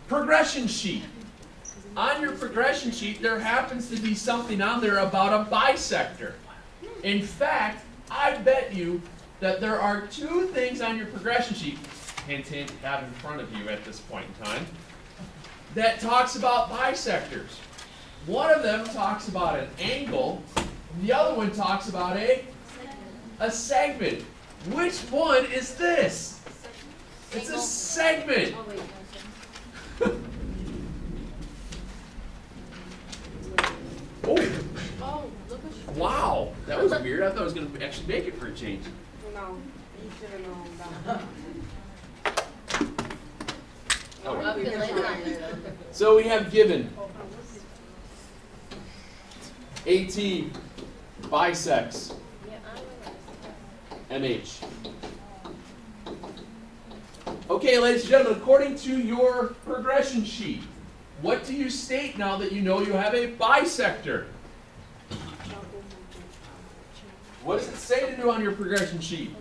Progression sheet. On your progression sheet, there happens to be something on there about a bisector. In fact, I bet you that there are two things on your progression sheet, hint, hint, have in front of you at this point in time, that talks about bisectors. One of them talks about an angle, and the other one talks about a segment. Which one is this? It's a segment. Oh, wow, that was weird. I thought I was going to actually make it for a change. No, you should have known that. So we have given AT bisects MH. Okay, ladies and gentlemen, according to your progression sheet, what do you state now that you know you have a bisector? What does it say to do on your progression sheet?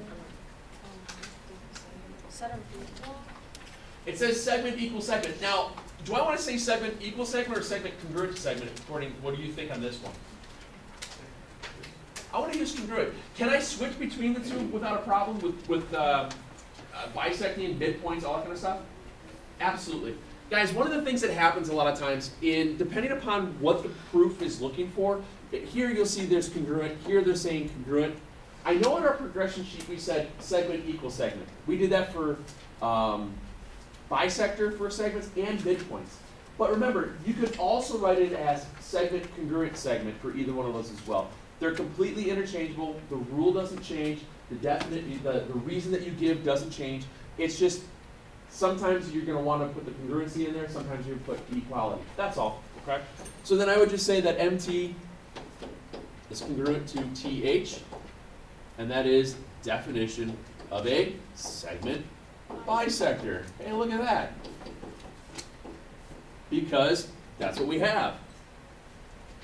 It says segment equals segment. Now, do I want to say segment equals segment or segment congruent to segment? According, what do you think on this one? I want to use congruent. Can I switch between the two without a problem with bisecting, midpoints, all that kind of stuff? Absolutely. Guys, one of the things that happens a lot of times, depending upon what the proof is looking for, here you'll see there's congruent, here they're saying congruent. I know in our progression sheet we said segment equals segment. We did that for bisector for segments and midpoints. But remember, you could also write it as segment congruent segment for either one of those as well. They're completely interchangeable. The rule doesn't change. The reason that you give doesn't change. It's just sometimes you're going to want to put the congruency in there. Sometimes you put equality. That's all. Okay. So then I would just say that MT is congruent to TH, and that is definition of a segment bisector. Hey, look at that. Because that's what we have.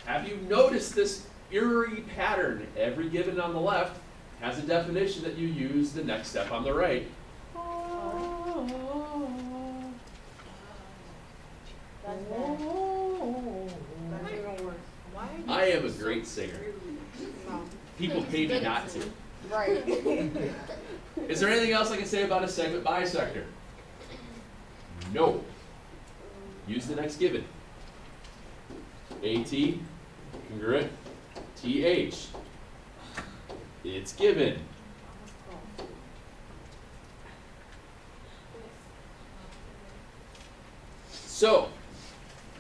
Have you noticed this eerie pattern? Every given on the left has a definition that you use the next step on the right. I am a great singer. People pay me not to. Right. Is there anything else I can say about a segment bisector? No. Use the next given. AT, congruent, TH. It's given. So,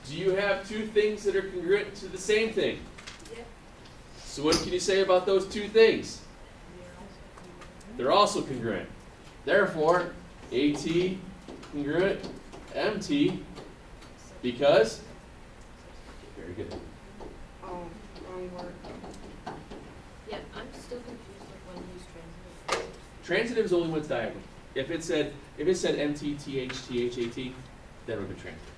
do you have two things that are congruent to the same thing? Yep. So what can you say about those two things? They're also congruent. Therefore, AT congruent MT because very good. Oh, wrong word. Yeah, I'm still confused with when you use transitive. Transitive is only when it's diagonal. If it said MT, TH, TH, AT, then it would be transitive.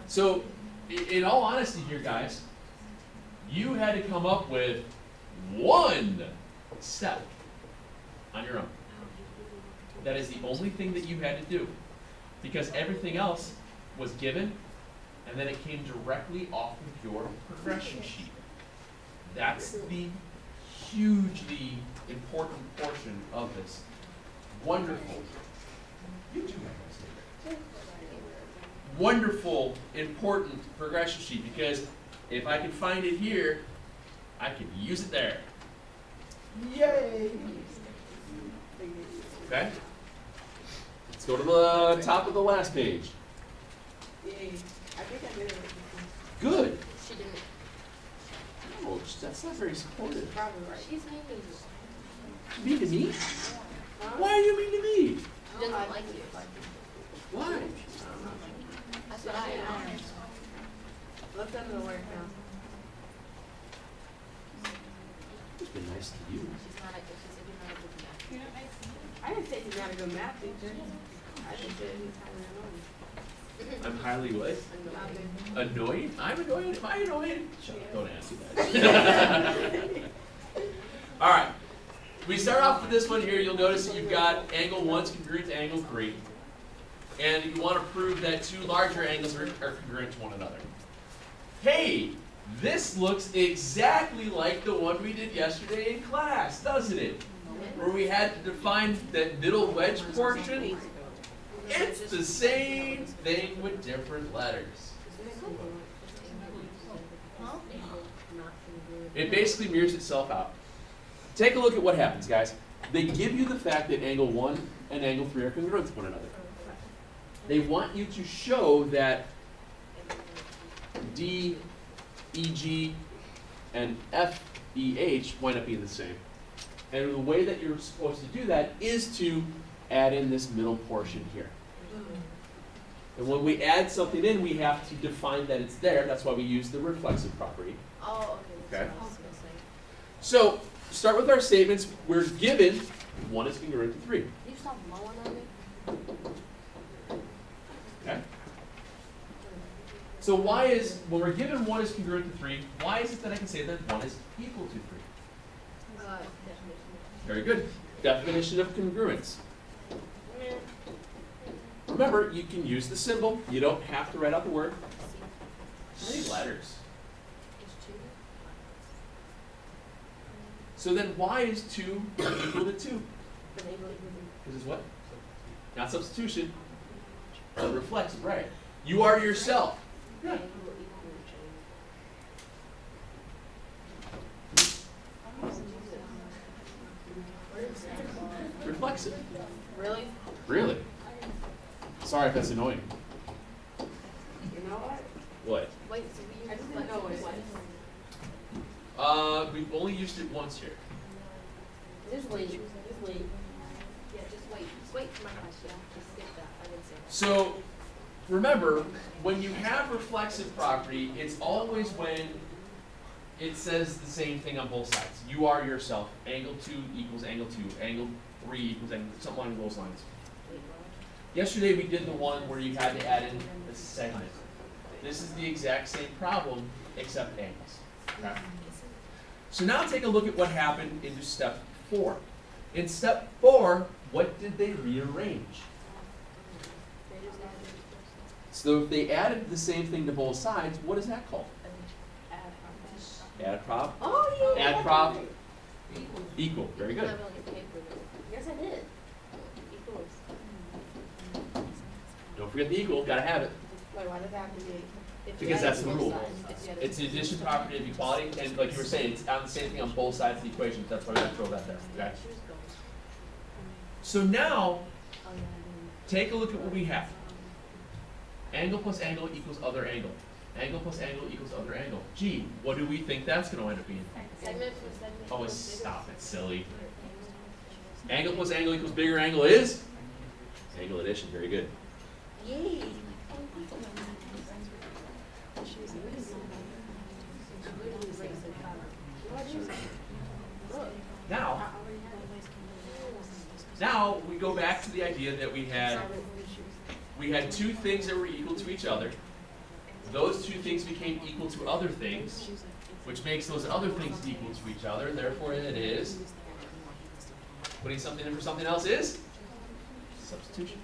So, in all honesty here, guys, you had to come up with one step on your own. That is the only thing that you had to do. Because everything else was given, and then it came directly off of your progression sheet. That's the hugely important portion of this. Wonderful. You too, my guys. Wonderful, important progression sheet, because if I can find it here, I can use it there. Yay! Okay? Let's go to the top of the last page. Yeah, I think I did it. Good. She didn't. Ouch, that's not very supportive. Probably right. She's mean. Mean to me? Huh? Why are you mean to me? She doesn't like you. Why? That's what I know. Let's end the work now. It's been nice to you. She's not a good math. I didn't say he's not a good math teacher. I just said he's kind of I'm highly what? annoying. Annoyed? I'm annoyed? Am I annoyed? Shut up, don't ask me that. All right. we start off with this one here. You'll notice that you've got angle 1 is congruent to angle 3. And you want to prove that two larger angles are congruent to one another. Hey, this looks exactly like the one we did yesterday in class, doesn't it? Where we had to define that middle wedge portion. It's the same thing with different letters. It basically mirrors itself out. Take a look at what happens, guys. They give you the fact that angle 1 and angle 3 are congruent to one another. They want you to show that D, EG, and FEH wind up being the same. And the way that you're supposed to do that is to add in this middle portion here. And when we add something in, we have to define that it's there. That's why we use the reflexive property. Oh, okay. Okay. So, start with our statements. We're given 1 is congruent to 3. You stop mowing on me? Okay? So why is, when we're given 1 is congruent to 3, why is it that I can say that 1 is equal to 3? Definition. Very good. Definition of congruence. Remember, you can use the symbol. You don't have to write out the word. How many letters? There's 2. So then why is 2 equal to 2? This is what? Not substitution. But reflexive, right. You are yourself. Yeah. Reflexive. Really? Really? Sorry if that's annoying. You know what? What? Wait, so we I use didn't know it. We've only used it once here. Just wait. Just wait. Yeah, just wait. Just wait for my question. Just skip that. I didn't say that. So, remember, when you have reflexive property, it's always when it says the same thing on both sides. You are yourself. Angle 2 equals angle 2. Angle 3 equals angle, something along those lines. Yesterday we did the one where you had to add in a segment. This is the exact same problem, except angles. Okay? So now take a look at what happened into step 4. In step 4, what did they rearrange? So if they added the same thing to both sides, what is that called? Add prop. Oh, yeah. Add prop. Equal. Very good. Not really a paper though. Yes, I did. Equals. Don't forget the equal. Gotta have it. Wait, why does that have to be? If Because you add that's it the to both rule. sides, if you add it It's to the both addition sides. property of equality, and like you were saying, it's on the same thing on both sides of the equation. That's why we have to throw that there. Okay. So now, take a look at what we have. Angle plus angle equals other angle. Angle plus angle equals other angle. Gee, what do we think that's going to end up being? Segment for segment. Oh, equals stop bigger. it, silly. Angle plus angle equals bigger angle is? Angle addition, very good. Yay. Now we go back to the idea that we had two things that were equal to each other. Those two things became equal to other things, which makes those other things equal to each other. Therefore, it is putting something in for something else is substitution.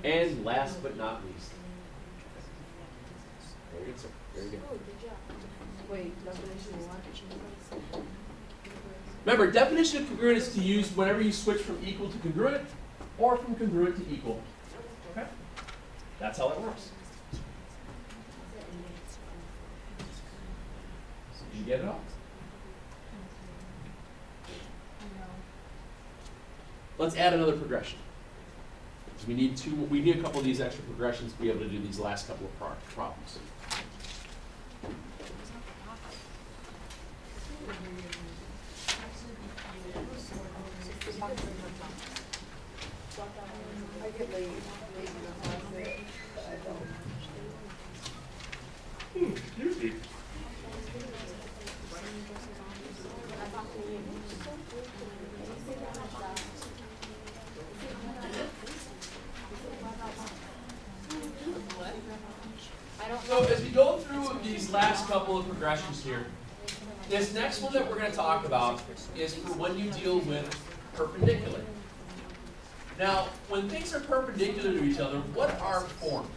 And last but not least. Very good, sir. Very good. Oh, good job. Wait, definition of what? Remember, definition of congruent is to use whenever you switch from equal to congruent or from congruent to equal. Okay? That's how that works. Did you get it all? Let's add another progression. Because we need a couple of these extra progressions to be able to do these last couple of problems. I get late in the class, but I don't. Excuse me. last couple of progressions here. This next one that we're going to talk about is for when you deal with perpendicular. Now, when things are perpendicular to each other, what are formed?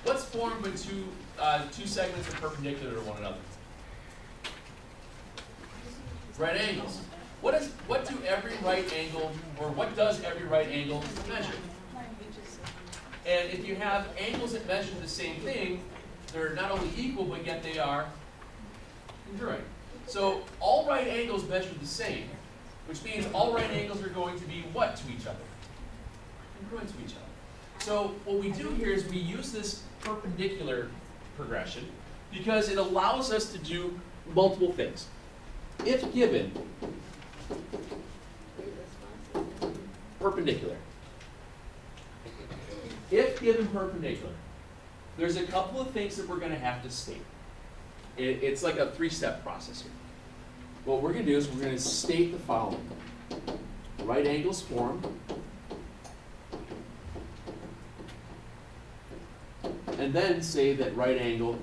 What's formed when two segments are perpendicular to one another? Right angles. What do every right angle, or what does every right angle measure? And if you have angles that measure the same thing, they're not only equal, but yet they are congruent. So all right angles measure the same, which means all right angles are going to be what to each other? Congruent to each other. So what we do here is we use this perpendicular progression because it allows us to do multiple things. If given perpendicular, if given perpendicular, there's a couple of things that we're going to have to state. It's like a three-step process here. What we're going to do is we're going to state the following. Right angles form, and then say that right angle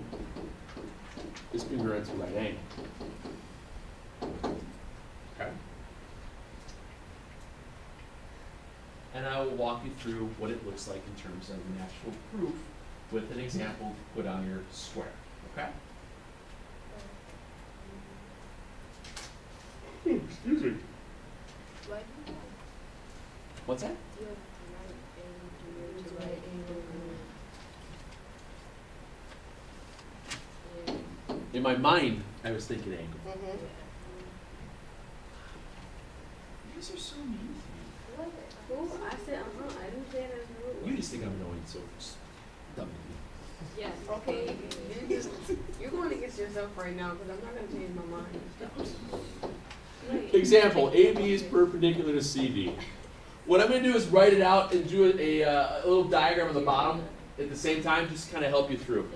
is congruent to right angle. Okay? And I will walk you through what it looks like in terms of an actual proof with an example to put on your square. Okay? Excuse me. What's that? In my mind, I was thinking angle. You guys are so mean to me. I said, I didn't say that. You just think I'm annoying, so just dumb me. Yes, okay, you're going against yourself right now, because I'm not going to change my mind. Example, AB is perpendicular to CD. What I'm going to do is write it out and do a little diagram on the bottom at the same time, just to kind of help you through.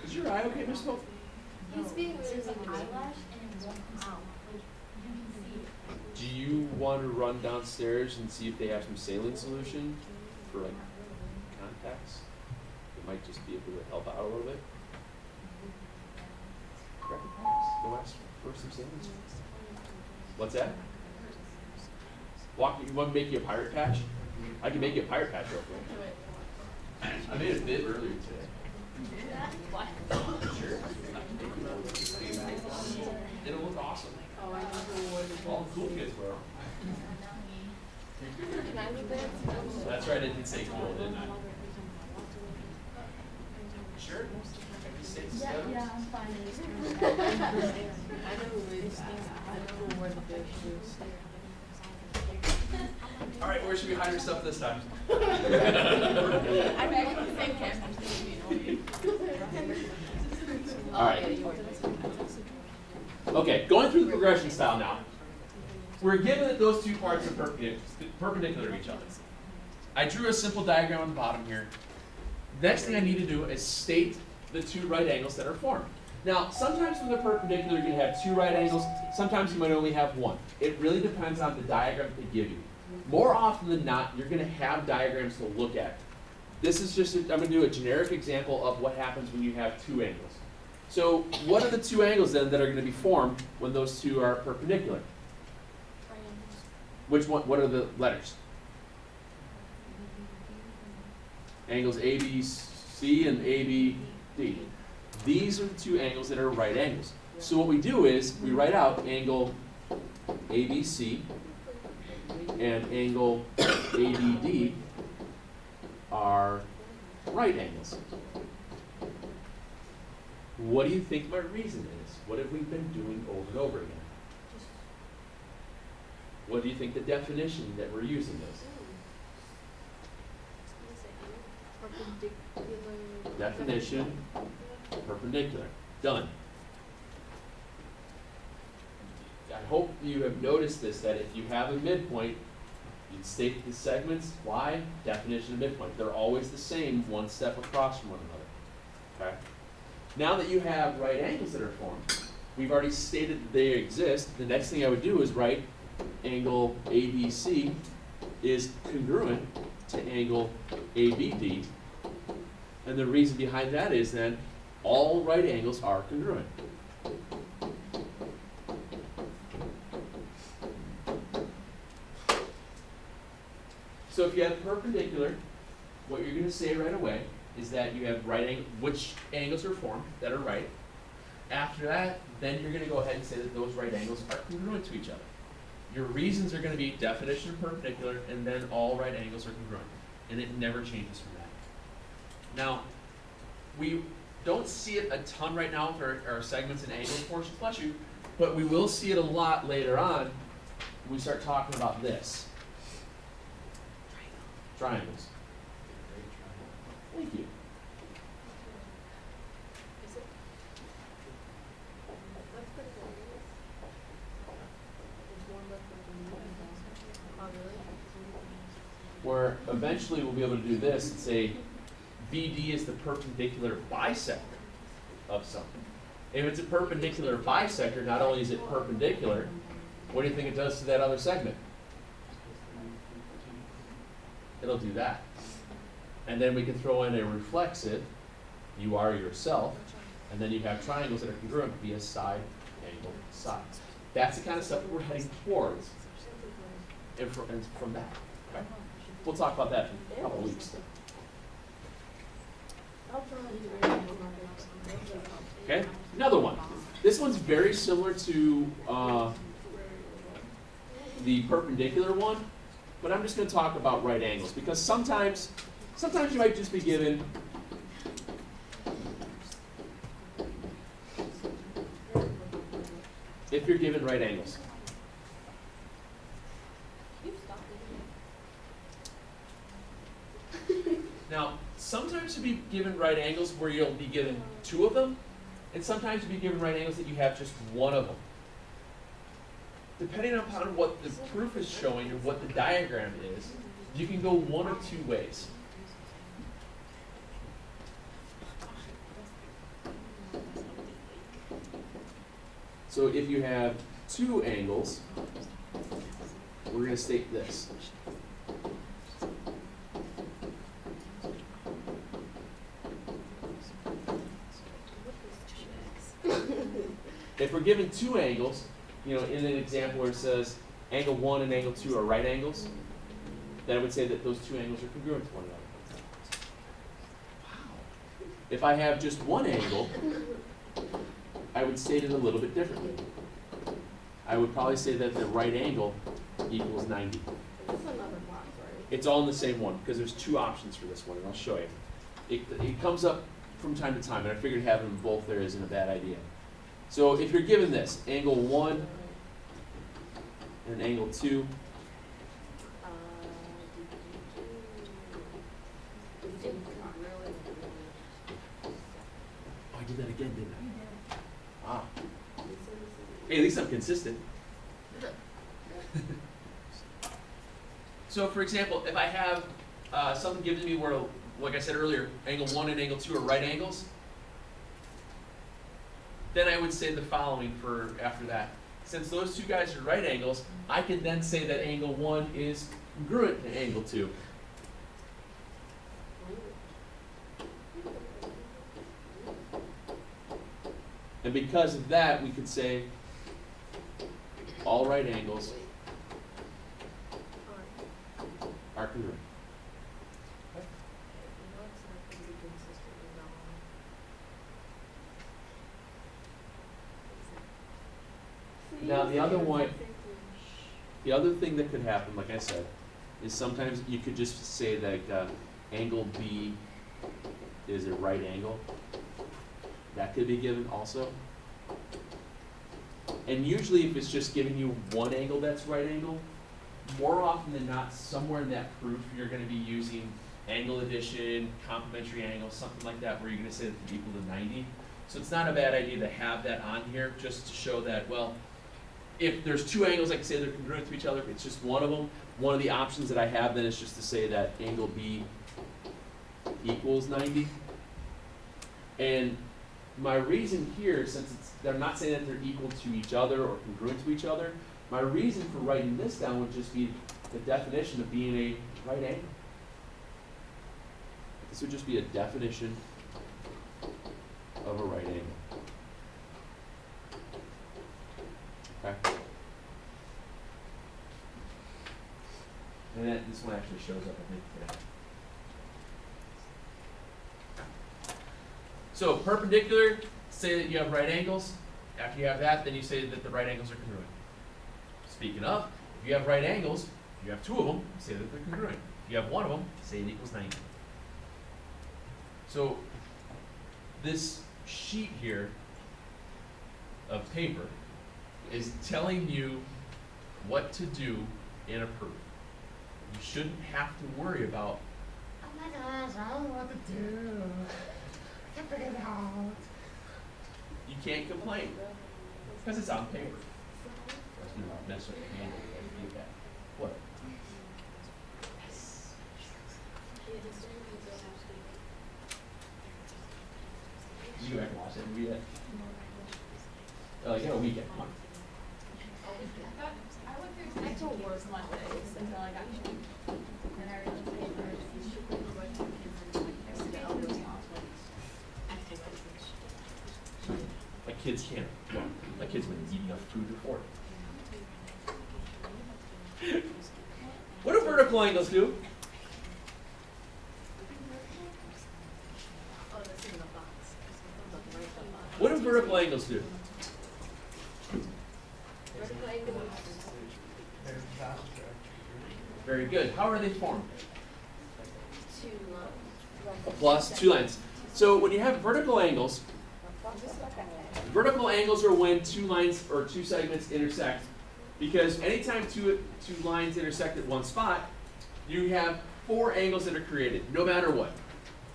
Is your eye okay, Miss Hope? He's being really eyelash and it won't come out. Like, you can see it. Do you want to run downstairs and see if they have some saline solution for like contacts? It might just be able to help out a little bit. Grab the box. Go ask for some saline solution. What's that? You want to make you a pirate patch? I can make you a pirate patch real quick. I made a bit earlier today. Sure. It'll look awesome. Oh, I know who wore the All the cool kids wear them. Can I do that? That's right, I did say cool, didn't I? Sure. Yeah, I'm fine. I know who it is. I know who wore the big shoes. All right, where should we hide our stuff this time? I'm actually the same campus. All right. Okay, going through the progression style now. We're given that those two parts are perpendicular to each other. I drew a simple diagram on the bottom here. Next thing I need to do is state the two right angles that are formed. Now, sometimes when they're perpendicular, you're going to have two right angles. Sometimes you might only have one. It really depends on the diagram they give you. More often than not, you're going to have diagrams to look at. This is just, I'm going to do a generic example of what happens when you have two angles. So what are the two angles then that are going to be formed when those two are perpendicular? Which one? What are the letters? Angles ABC and ABD. These are the two angles that are right angles. So what we do is we write out angle ABC and angle ABD are right angles. What do you think my reason is? What have we been doing over and over again? What do you think the definition that we're using is? Definition, perpendicular. Done. I hope you have noticed this, that if you have a midpoint, You'd state the segments. Why? Definition of midpoint. They're always the same, one step across from one another. Okay? Now that you have right angles that are formed, we've already stated that they exist. The next thing I would do is write angle ABC is congruent to angle ABD. And the reason behind that is then all right angles are congruent. So if you have perpendicular, what you're going to say right away is that you have right angle, which angles are formed that are right. After that, then you're going to go ahead and say that those right angles are congruent to each other. Your reasons are going to be definition of perpendicular, and then all right angles are congruent. And it never changes from that. Now, we don't see it a ton right now with our segments and angles portion, bless you, but we will see it a lot later on when we start talking about this. Triangles. Thank you. Is it? What's the There's one left over. Oh, really? Where eventually we'll be able to do this and say BD is the perpendicular bisector of something. If it's a perpendicular bisector, not only is it perpendicular, what do you think it does to that other segment? It'll do that. And then we can throw in a reflexive, you are yourself, and then you have triangles that are congruent via side, angle, side. That's the kind of stuff that we're heading towards and from that. Okay? We'll talk about that in a couple of weeks. Okay, another one. This one's very similar to the perpendicular one, but I'm just going to talk about right angles because sometimes you might just be given if you're given right angles. Now, sometimes you'll be given right angles where you'll be given two of them, and sometimes you'll be given right angles that you have just one of them. Depending upon what the proof is showing or what the diagram is, you can go one of two ways. So if you have two angles, we're going to state this. If we're given two angles, in an example where it says angle 1 and angle 2 are right angles, then I would say that those two angles are congruent to one another. If I have just one angle, I would state it a little bit differently. I would probably say that the right angle equals 90. This is another box, right? It's all in the same one because there's two options for this one, and I'll show you. It comes up from time to time, and I figured having them both there isn't a bad idea. So if you're given this, angle 1 and angle 2, I did that again, didn't I? Ah. Hey, at least I'm consistent. So for example, if I have something given to me where, like I said earlier, angle 1 and angle 2 are right angles, then I would say the following for after that. Since those two guys are right angles, I can then say that angle 1 is congruent to angle 2. And because of that, we could say all right angles are congruent. Now the other one, the other thing that could happen, like I said, is sometimes you could just say that angle B is a right angle. That could be given also. And usually if it's just giving you one angle that's right angle, more often than not, somewhere in that proof, you're going to be using angle addition, complementary angle, something like that, where you're going to say that it's equal to 90. So it's not a bad idea to have that on here just to show that, well, if there's two angles, I can say they're congruent to each other. If it's just one of them, one of the options that I have then is just to say that angle B equals 90. And my reason here, since they're not saying that they're equal to each other or congruent to each other, my reason for writing this down would just be the definition of being a right angle. This would just be a definition of a right angle. Okay? And this one actually shows up, I think, today. So perpendicular, say that you have right angles. After you have that, then you say that the right angles are congruent. Speaking of, if you have right angles, if you have two of them, say that they're congruent. If you have one of them, say it equals 90. So this sheet here of paper is telling you what to do in a proof. You shouldn't have to worry about, oh my gosh, I don't know what to do. I can't figure it out. You can't complain because it's on paper. That's going to mess with your handle. What? You go back and watch it and read it. You got a weekend. Come on. I went through technical work Mondays until I got home. And I realized My kids can't. Well, my kids been eating enough food before. What do vertical angles do? What do vertical angles do? Vertical angle. Very good. How are they formed? Two lines. A plus, two lines. So when you have vertical angles are when two lines or two segments intersect. Because anytime two lines intersect at one spot, you have four angles that are created, no matter what.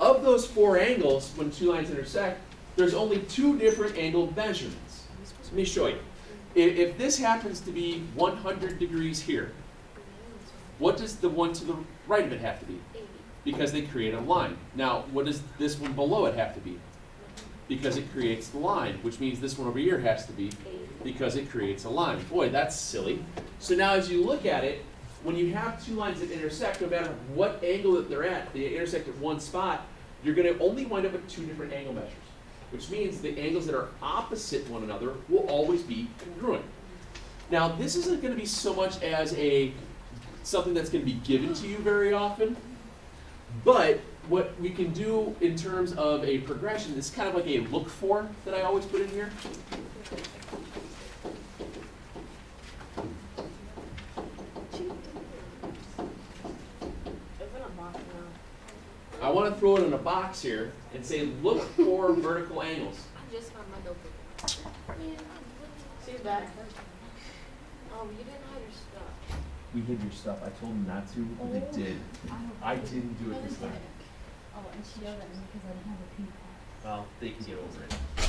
Of those four angles, when two lines intersect, there's only two different angle measurements. Let me show you. If this happens to be 100 degrees here, what does the one to the right of it have to be? Because they create a line. Now, what does this one below it have to be? Because it creates the line, which means this one over here has to be because it creates a line. Boy, that's silly. So now as you look at it, when you have two lines that intersect, no matter what angle that they're at, they intersect at one spot, you're going to only wind up with two different angle measures, which means the angles that are opposite one another will always be congruent. Now, this isn't going to be so much as something that's going to be given to you very often, but what we can do in terms of a progression is kind of like a look for that I always put in here. I want to throw it in a box here and say look for vertical angles. I just found my notebook. She's back. Oh, you didn't hide your stuff. We hid your stuff. I told them not to, but they did. I didn't do it this time. Oh, and she yelled at me because I didn't have a pink pad. Well, they can get over it. She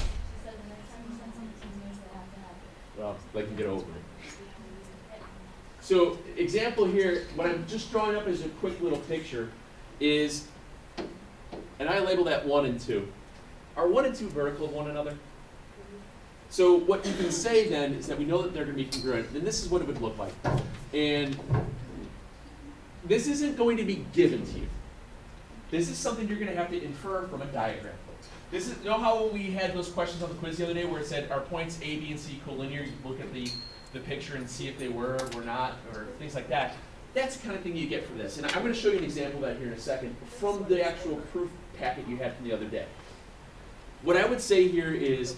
said the next time you send something to me, they have to have it. Well, they can get over it. So, example here, what I'm just drawing up as a quick little picture is, and I label that 1 and 2. Are 1 and 2 vertical of one another? So what you can say then is that we know that they're going to be congruent, and this is what it would look like. And this isn't going to be given to you. This is something you're going to have to infer from a diagram. This is, you know how we had those questions on the quiz the other day where it said, are points A, B, and C collinear? You look at the picture and see if they were not, or things like that. That's the kind of thing you get from this. And I'm going to show you an example of that here in a second from the actual proof packet you had from the other day. What I would say here is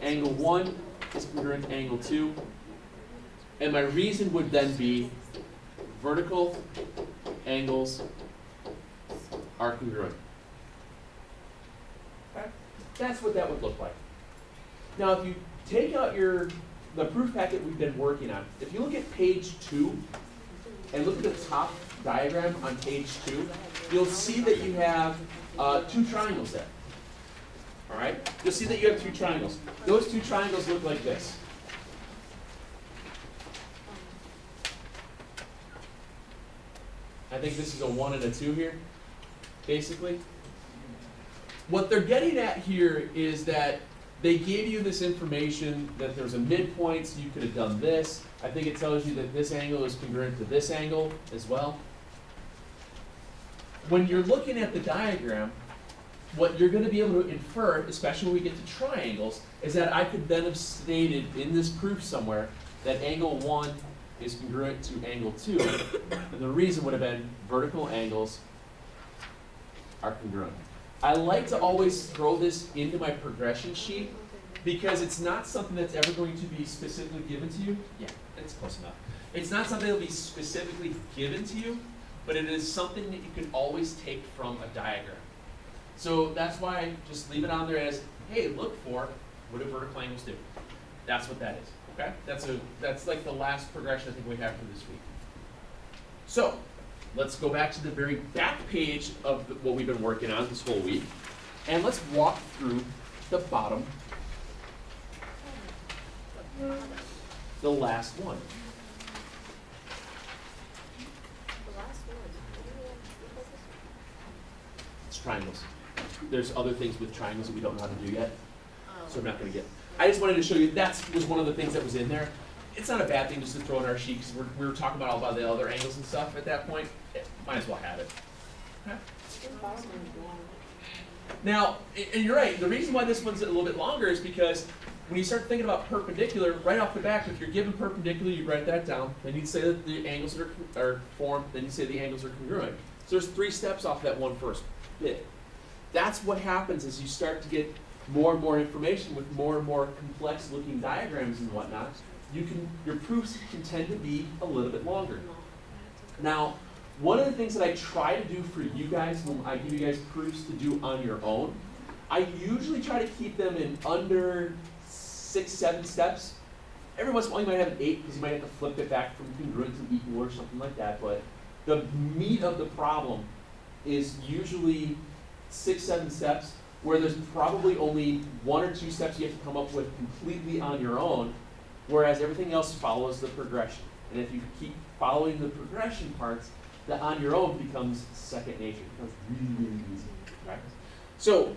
angle 1 is congruent to angle 2. And my reason would then be vertical angles are congruent. Okay? That's what that would look like. Now, if you take out the proof packet we've been working on, if you look at page 2 and look at the top diagram on page 2, you'll see that you have 2 triangles there. All right? You'll see that you have 2 triangles. Those 2 triangles look like this. I think this is a 1 and a 2 here, basically. What they're getting at here is that they gave you this information that there's a midpoint, so you could have done this. I think it tells you that this angle is congruent to this angle as well. When you're looking at the diagram, what you're going to be able to infer, especially when we get to triangles, is that I could then have stated in this proof somewhere that angle 1 is congruent to angle 2, and the reason would have been vertical angles are congruent. I like to always throw this into my progression sheet because it's not something that's ever going to be specifically given to you. Yeah, it's close enough. It's not something that will be specifically given to you, but it is something that you can always take from a diagram. So that's why I just leave it on there as, hey, look for what do vertical angles do. That's what that is, okay? That's like the last progression I think we have for this week. So, let's go back to the very back page of what we've been working on this whole week, and let's walk through the bottom, the last one. The last one. It's triangles. There's other things with triangles that we don't know how to do yet, Oh. so I'm not going to get. I just wanted to show you that was one of the things that was in there. It's not a bad thing just to throw in our sheet because we were talking about all about the other angles and stuff at that point. Might as well have it. Okay. Now, and you're right, the reason why this one's a little bit longer is because when you start thinking about perpendicular, right off the back, if you're given perpendicular, you write that down. Then you say that the angles are formed, then you say the angles are congruent. So there's 3 steps off that one first bit. That's what happens as you start to get more and more information with more and more complex looking diagrams and whatnot. Your proofs can tend to be a little bit longer. Now, one of the things that I try to do for you guys when I give you guys proofs to do on your own, I usually try to keep them in under 6, 7 steps. Every once in a while you might have an 8 because you might have to flip it back from congruent to equal or something like that, but the meat of the problem is usually 6, 7 steps where there's probably only 1 or 2 steps you have to come up with completely on your own, whereas everything else follows the progression. And if you keep following the progression parts, the on your own becomes second nature. It becomes really, really easy. Okay? So,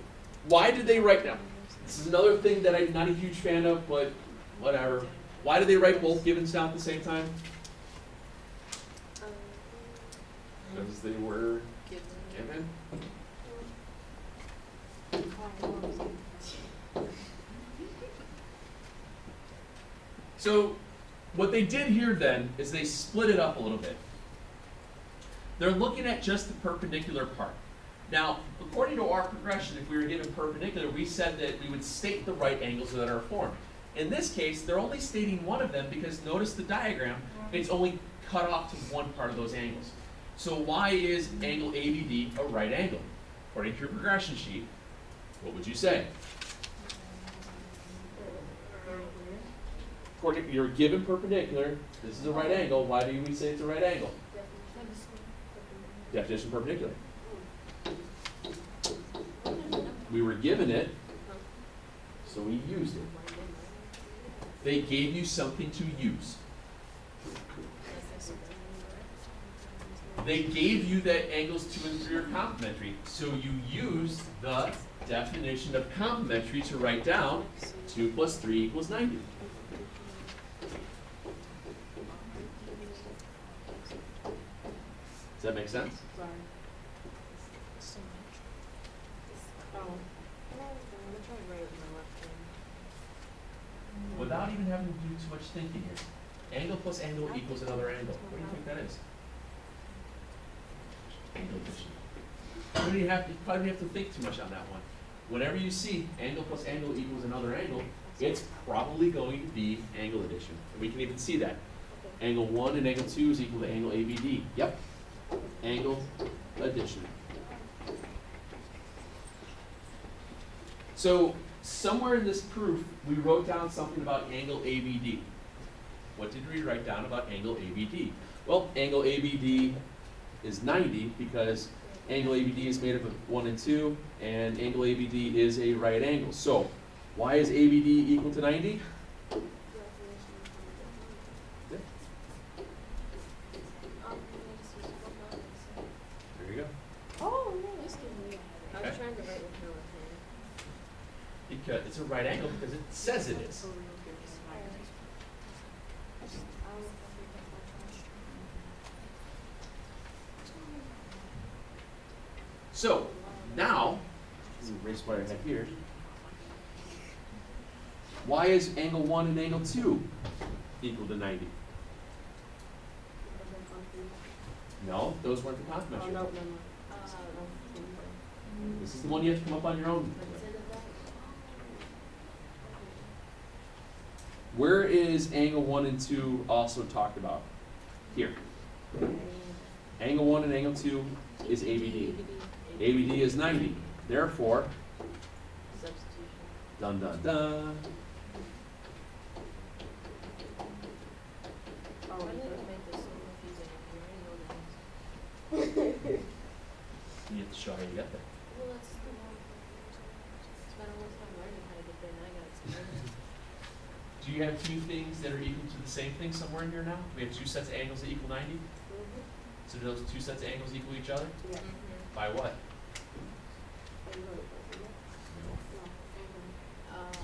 why did they write down? This is another thing that I'm not a huge fan of, but whatever. Why did they write both givens down at the same time? Because they were given. So, what they did here then is they split it up a little bit. They're looking at just the perpendicular part. Now, according to our progression, if we were given perpendicular, we said that we would state the right angles that are formed. In this case, they're only stating one of them because notice the diagram, it's only cut off to one part of those angles. So why is angle ABD a right angle? According to your progression sheet, what would you say? According to your given perpendicular, this is a right angle. Why do we say it's a right angle? Definition perpendicular. We were given it, so we used it. They gave you something to use. They gave you that angles 2 and 3 are complementary, so you use the definition of complementary to write down 2 plus 3 equals 90. Does that make sense? Without even having to do too much thinking here. Angle plus angle equals another angle. What do you think that is? Angle addition. You probably have to think too much on that one. Whenever you see angle plus angle equals another angle, it's probably going to be angle addition. And we can even see that. Angle 1 and angle 2 is equal to angle ABD. Yep. Angle addition. So somewhere in this proof, we wrote down something about angle ABD. What did we write down about angle ABD? Well, angle ABD is 90 because angle ABD is made up of 1 and 2, and angle ABD is a right angle. So, why is ABD equal to 90? Because it's a right angle because it says it is. So now, erase what I have here. Why is angle 1 and angle 2 equal to 90? No, those weren't the conf Oh, measure. no. This is the one you have to come up on your own. Where is angle 1 and 2 also talked about? Here. Angle 1 and angle 2 is ABD. ABD is 90. Therefore, Substitution. dun dun dun. Why did you make this so confusing? You already know the things. You have to show how you get there. Well, that's the one. Spent all this time learning how to get there, now I gotta explain it. Do you have two things that are equal to the same thing somewhere in here now? We have two sets of angles that equal 90? So do those two sets of angles equal each other? Yeah. By what?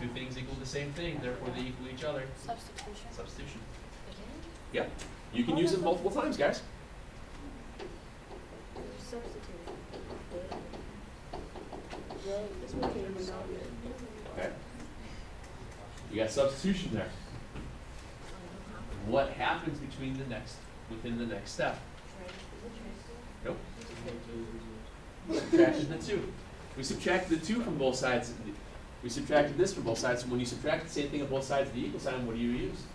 Two things equal the same thing, therefore they equal each other. Substitution. Substitution. Again? Yep. You can use it multiple times, guys. Substitution. This one came in out here. Okay. You got substitution there. What happens within the next step? Nope. We subtracted the 2. We subtracted the 2 from both sides. We subtracted this from both sides. And when you subtract the same thing on both sides of the equal sign, what do you use?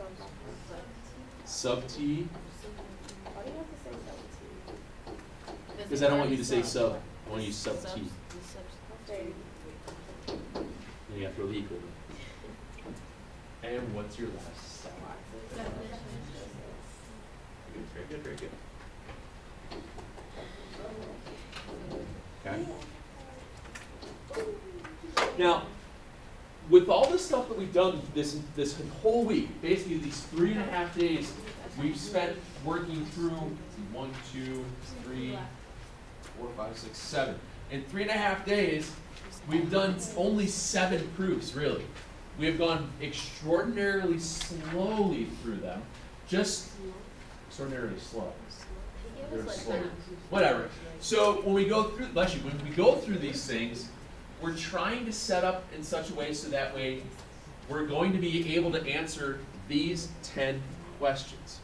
Sub T. Why do you have to say 17? Because I don't want you to say sub. I want you to use sub T. Okay. Then you have to throw the equal. And what's your last step? Very good, very good. Okay. Now, with all the stuff that we've done this whole week, basically these 3.5 days, we've spent working through 1, 2, 3, 4, 5, 6, 7. In 3.5 days, we've done only 7 proofs, really. We have gone extraordinarily slowly through them. Just extraordinarily slow. They're slow. Whatever. So when we go through, when we go through these things, we're trying to set up in such a way so that way we're going to be able to answer these 10 questions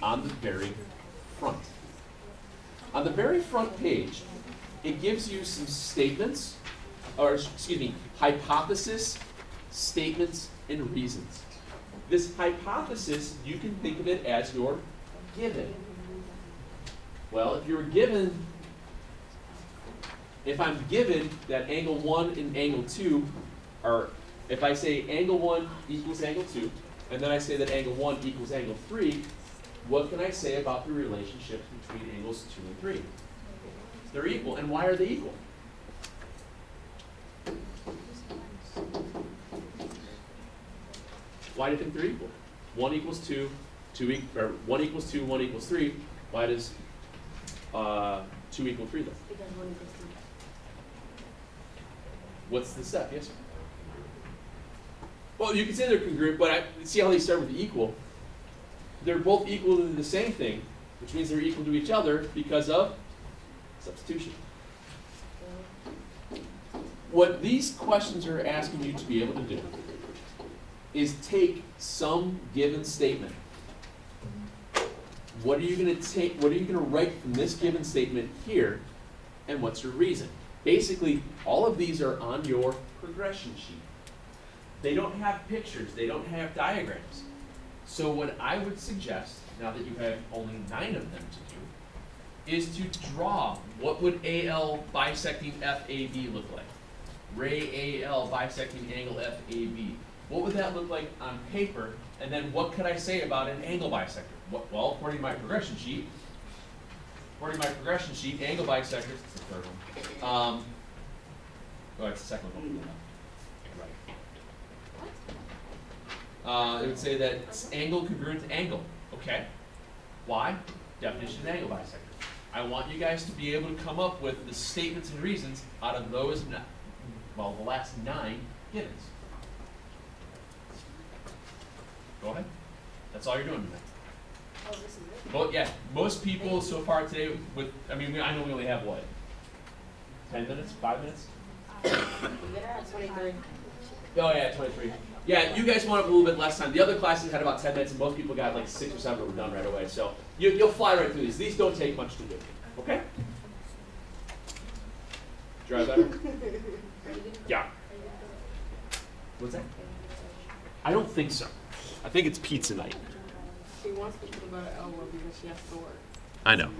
on the very front. On the very front page, it gives you some statements, or excuse me, hypothesis, statements, and reasons. This hypothesis, you can think of it as your given. Well, if you're given, if I'm given that angle 1 and angle 2 are, if I say angle 1 equals angle 2, and then I say that angle 1 equals angle 3, what can I say about the relationship between angles 2 and 3? They're equal. And why are they equal? Why do you think they're equal? 1 equals 2, 1 equals 2, 1 equals 3. Why does 2 equal 3 then? Because 1 equals 2. What's the step? Yes, sir? Well, you can say they're congruent, but see how they start with the equal. They're both equal to the same thing, which means they're equal to each other because of substitution. What these questions are asking you to be able to do is take some given statement. What are you going to take? What are you going to write from this given statement here, and what's your reason? Basically, all of these are on your progression sheet. They don't have pictures. They don't have diagrams. So what I would suggest, now that you have only 9 of them to do, is to draw what would AL bisecting FAB look like. Ray AL bisecting angle FAB. What would that look like on paper? And then what could I say about an angle bisector? Well, according to my progression sheet, angle bisectors, it's the third one. Oh, it's the second one. Right. It would say that it's angle congruent to angle. Okay. Why? Definition of angle bisector. I want you guys to be able to come up with the statements and reasons out of those, the last 9 beginnings. Go ahead. That's all you're doing today. Oh, this is it? Well, yeah, most people so far today I know we only have what? 10 minutes? 5 minutes? We better have 23. Oh yeah, 23. Yeah, you guys want a little bit less time. The other classes had about 10 minutes, and most people got like 6 or 7 that were done right away. So you'll fly right through these. These don't take much to do. Okay? Drive better? Yeah. What's that? I don't think so. I think it's pizza night. She wants me to go to Elwood because she has to work. I know.